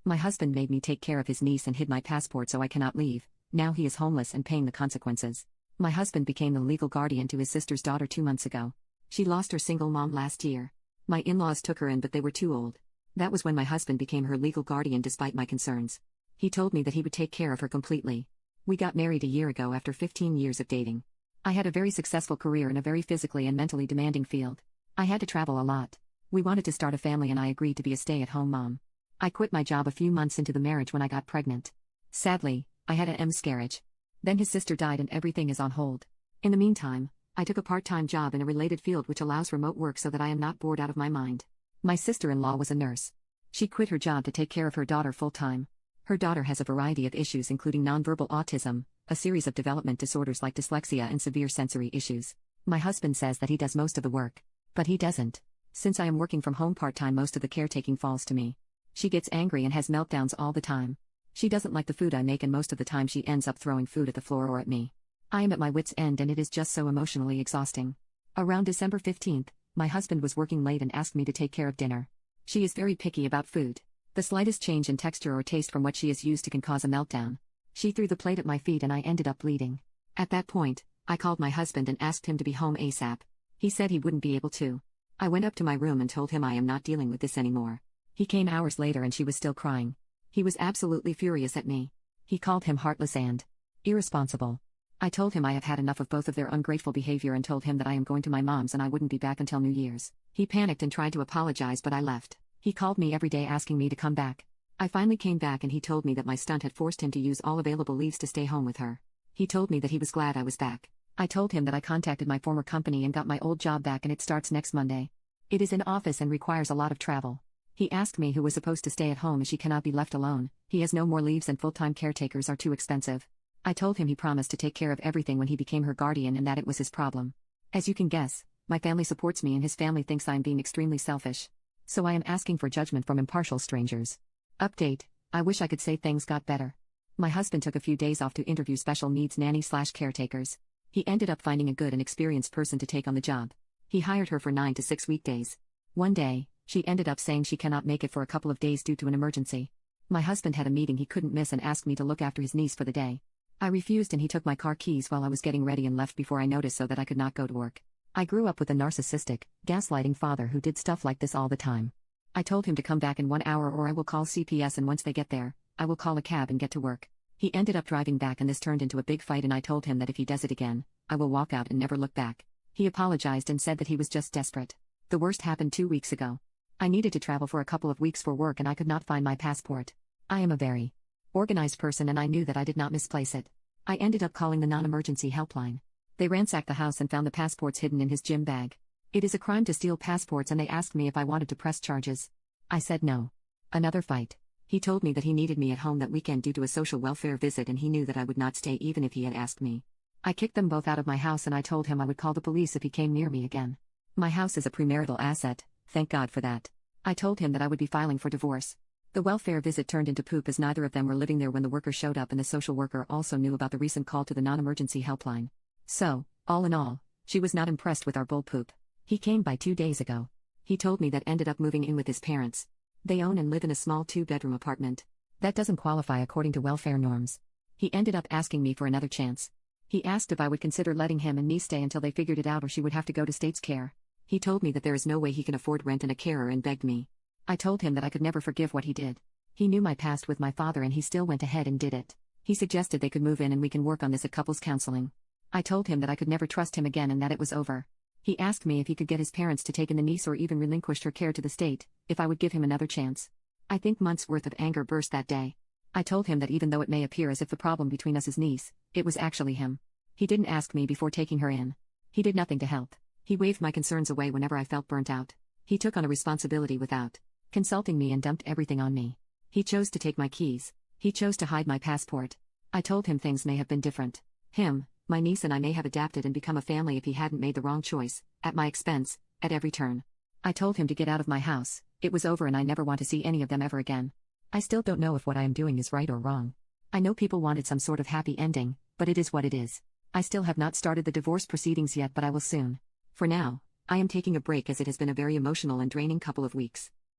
My husband made me take care of his niece and hid my passport so I cannot leave. Now he is homeless and paying the consequences. My husband became the legal guardian to his sister's daughter 2 months ago. She lost her single mom last year. My in-laws took her in, but they were too old. That was when my husband became her legal guardian despite my concerns. He told me that he would take care of her completely. We got married a year ago after 15 years of dating. I had a very successful career in a very physically and mentally demanding field. I had to travel a lot. We wanted to start a family and I agreed to be a stay-at-home mom. I quit my job a few months into the marriage when I got pregnant. Sadly, I had a miscarriage. Then his sister died and everything is on hold. In the meantime, I took a part-time job in a related field which allows remote work so that I am not bored out of my mind. My sister-in-law was a nurse. She quit her job to take care of her daughter full-time. Her daughter has a variety of issues including nonverbal autism, a series of development disorders like dyslexia and severe sensory issues. My husband says that he does most of the work. But he doesn't. Since I am working from home part-time, most of the caretaking falls to me. She gets angry and has meltdowns all the time. She doesn't like the food I make and most of the time she ends up throwing food at the floor or at me. I am at my wit's end and it is just so emotionally exhausting. Around December 15th, my husband was working late and asked me to take care of dinner. She is very picky about food. The slightest change in texture or taste from what she is used to can cause a meltdown. She threw the plate at my feet and I ended up bleeding. At that point, I called my husband and asked him to be home ASAP. He said he wouldn't be able to. I went up to my room and told him I am not dealing with this anymore. He came hours later and she was still crying. He was absolutely furious at me. He called him heartless and irresponsible. I told him I have had enough of both of their ungrateful behavior and told him that I am going to my mom's and I wouldn't be back until New Year's. He panicked and tried to apologize, but I left. He called me every day asking me to come back. I finally came back and he told me that my stunt had forced him to use all available leaves to stay home with her. He told me that he was glad I was back. I told him that I contacted my former company and got my old job back and it starts next Monday. It is in office and requires a lot of travel. He asked me who was supposed to stay at home as she cannot be left alone. He has no more leaves and full-time caretakers are too expensive. I told him he promised to take care of everything when he became her guardian and that it was his problem. As you can guess, my family supports me and his family thinks I am being extremely selfish. So I am asking for judgment from impartial strangers. Update: I wish I could say things got better. My husband took a few days off to interview special needs nanny/caretakers. He ended up finding a good and experienced person to take on the job. He hired her for 9 to 6 weekdays. One day, she ended up saying she cannot make it for a couple of days due to an emergency. My husband had a meeting he couldn't miss and asked me to look after his niece for the day. I refused and he took my car keys while I was getting ready and left before I noticed so that I could not go to work. I grew up with a narcissistic, gaslighting father who did stuff like this all the time. I told him to come back in 1 hour or I will call CPS and once they get there, I will call a cab and get to work. He ended up driving back and this turned into a big fight and I told him that if he does it again, I will walk out and never look back. He apologized and said that he was just desperate. The worst happened 2 weeks ago. I needed to travel for a couple of weeks for work and I could not find my passport. I am a very organized person and I knew that I did not misplace it. I ended up calling the non-emergency helpline. They ransacked the house and found the passports hidden in his gym bag. It is a crime to steal passports and they asked me if I wanted to press charges. I said no. Another fight. He told me that he needed me at home that weekend due to a social welfare visit and he knew that I would not stay even if he had asked me. I kicked them both out of my house and I told him I would call the police if he came near me again. My house is a premarital asset, thank God for that. I told him that I would be filing for divorce. The welfare visit turned into poop as neither of them were living there when the worker showed up and the social worker also knew about the recent call to the non-emergency helpline. So, all in all, she was not impressed with our bull poop. He came by 2 days ago. He told me that ended up moving in with his parents. They own and live in a small 2-bedroom apartment. That doesn't qualify according to welfare norms. He ended up asking me for another chance. He asked if I would consider letting him and niece stay until they figured it out or she would have to go to state's care. He told me that there is no way he can afford rent and a carer and begged me. I told him that I could never forgive what he did. He knew my past with my father and he still went ahead and did it. He suggested they could move in and we can work on this at couples counseling. I told him that I could never trust him again and that it was over. He asked me if he could get his parents to take in the niece or even relinquish her care to the state, if I would give him another chance. I think months' worth of anger burst that day. I told him that even though it may appear as if the problem between us is niece, it was actually him. He didn't ask me before taking her in. He did nothing to help. He waved my concerns away whenever I felt burnt out. He took on a responsibility without consulting me and dumped everything on me. He chose to take my keys. He chose to hide my passport. I told him things may have been different. Him, my niece and I may have adapted and become a family if he hadn't made the wrong choice, at my expense, at every turn. I told him to get out of my house. It was over and I never want to see any of them ever again. I still don't know if what I am doing is right or wrong. I know people wanted some sort of happy ending, but it is what it is. I still have not started the divorce proceedings yet, but I will soon. For now, I am taking a break as it has been a very emotional and draining couple of weeks.